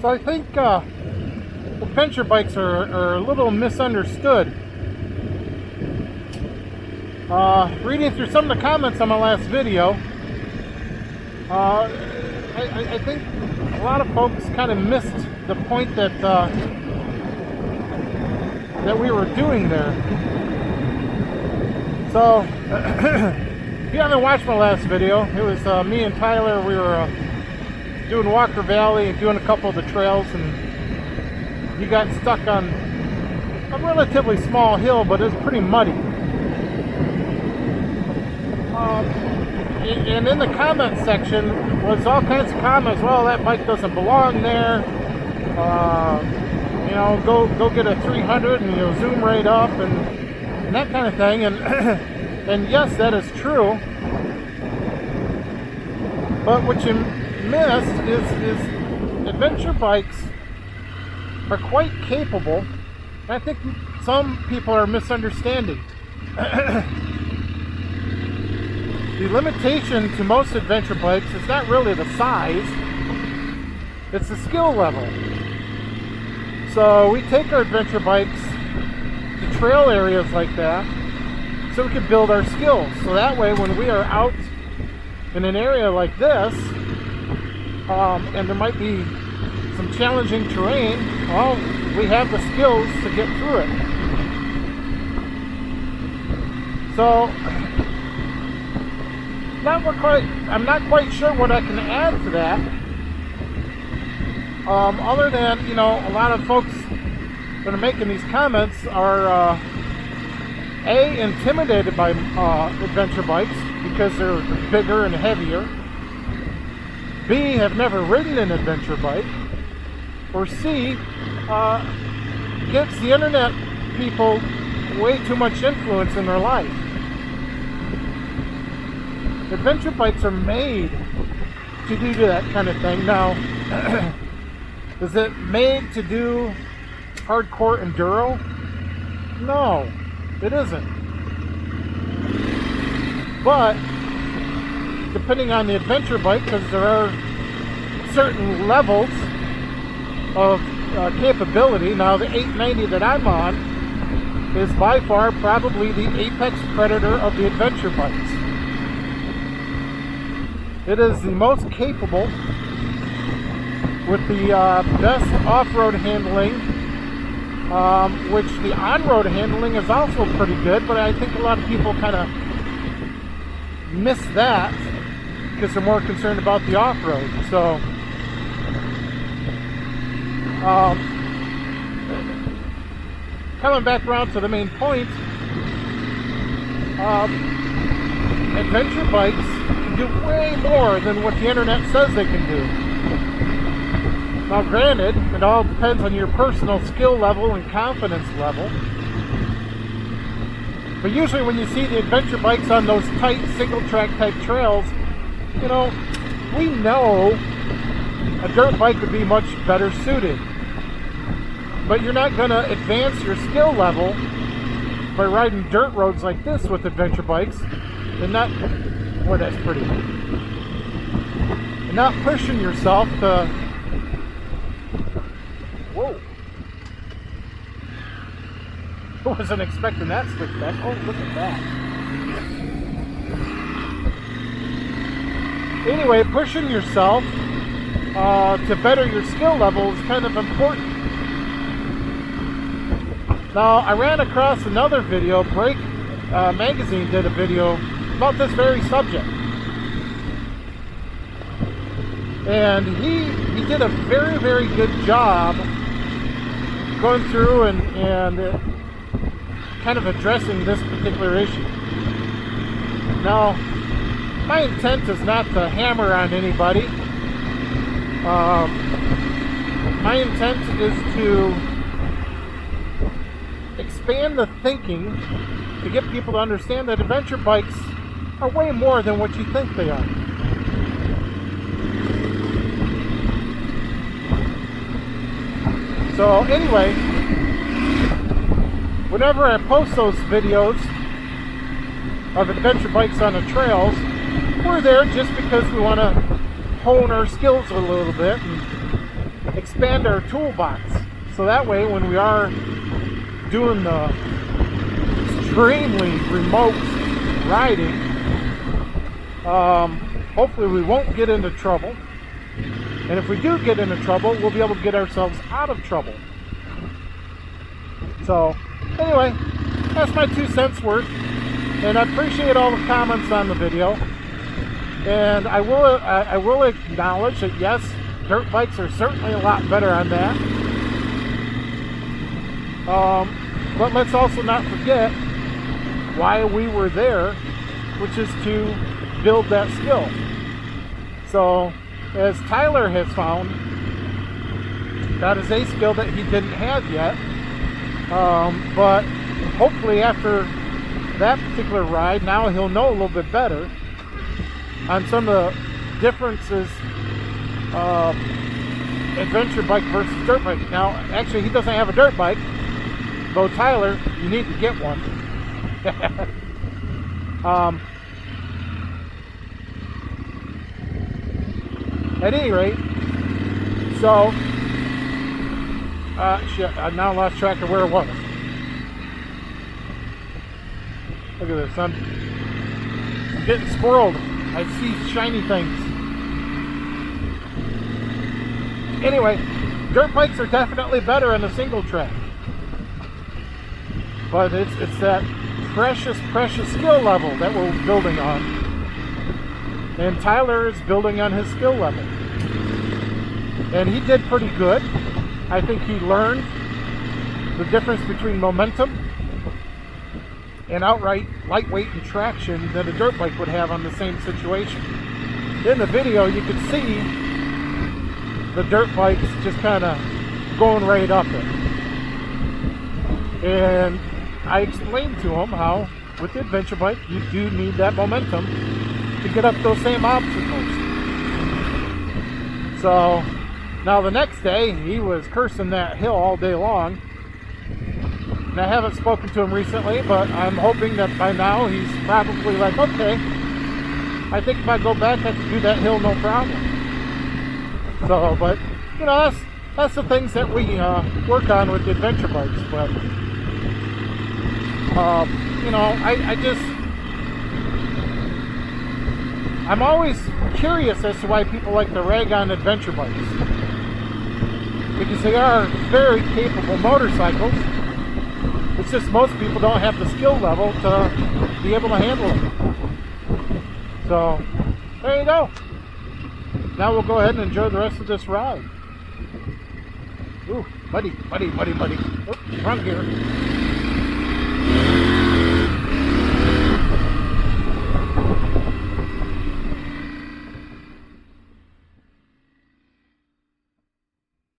So I think adventure bikes are a little misunderstood. Reading through some of the comments on my last video, I think a lot of folks kind of missed the point that we were doing there. So, if you haven't watched my last video, it was me and Tyler. We were doing Walker Valley and doing a couple of the trails, and you got stuck on a relatively small hill, but it was pretty muddy. And in the comment section was all kinds of comments. Well, that bike doesn't belong there. You know, go get a 300 and you'll zoom right up and that kind of thing. And and yes, that is true. But what you missed is adventure bikes are quite capable. And I think some people are misunderstanding. The limitation to most adventure bikes is not really the size, it's the skill level. So we take our adventure bikes to trail areas like that so we can build our skills. So that way when we are out in an area like this, and there might be some challenging terrain, well, we have the skills to get through it. So I'm not quite sure what I can add to that, other than, you know, a lot of folks that are making these comments are A, intimidated by adventure bikes because they're bigger and heavier, B, have never ridden an adventure bike, or C, gives the internet people way too much influence in their life. Adventure bikes are made to do that kind of thing. Now, is it made to do hardcore enduro? No, it isn't. But, depending on the adventure bike, because there are certain levels of capability. Now, the 890 that I'm on is by far probably the apex predator of the adventure bikes. It is the most capable with the best off-road handling, which the on-road handling is also pretty good, but I think a lot of people kind of miss that because they're more concerned about the off-road. So, coming back around to the main point, adventure bikes do way more than what the internet says they can do. Now granted, it all depends on your personal skill level and confidence level. But usually when you see the adventure bikes on those tight single track type trails, you know, we know a dirt bike would be much better suited. But you're not going to advance your skill level by riding dirt roads like this with adventure bikes and not... Boy, that's pretty. And not pushing yourself to... Whoa. I wasn't expecting that switchback. Oh, look at that. Anyway, pushing yourself to better your skill level is kind of important. Now, I ran across another video. Break Magazine did a video about this very subject, and he did a very, very good job going through and kind of addressing this particular issue. Now, my intent is not to hammer on anybody. My intent is to expand the thinking to get people to understand that adventure bikes are way more than what you think they are. So anyway, whenever I post those videos of adventure bikes on the trails, we're there just because we want to hone our skills a little bit and expand our toolbox. So that way when we are doing the extremely remote riding, hopefully we won't get into trouble. And if we do get into trouble, we'll be able to get ourselves out of trouble. So anyway, that's my 2 cents worth. And I appreciate all the comments on the video. And I will acknowledge that yes, dirt bikes are certainly a lot better on that. But let's also not forget why we were there, which is to build that skill. So, as Tyler has found, that is a skill that he didn't have yet. But hopefully after that particular ride, now he'll know a little bit better on some of the differences of adventure bike versus dirt bike. Now, actually, he doesn't have a dirt bike, though Tyler, you need to get one. At any rate, so shit, I now lost track of where it was. Look at this, I'm getting squirreled. I see shiny things. Anyway, dirt bikes are definitely better in a single track. But it's that precious skill level that we're building on. And Tyler is building on his skill level. And he did pretty good. I think he learned the difference between momentum and outright lightweight and traction that a dirt bike would have on the same situation. In the video, you could see the dirt bikes just kind of going right up it. And I explained to him how, with the adventure bike, you do need that momentum to get up those same obstacles. So, now the next day, he was cursing that hill all day long. And I haven't spoken to him recently, but I'm hoping that by now he's probably like, okay, I think if I go back, I can do that hill no problem. So, but, you know, that's the things that we work on with the adventure bikes. But, you know, I'm always curious as to why people like to rag on adventure bikes. Because they are very capable motorcycles. It's just most people don't have the skill level to be able to handle them. So, there you go. Now we'll go ahead and enjoy the rest of this ride. Ooh, buddy. Oh, wrong gear.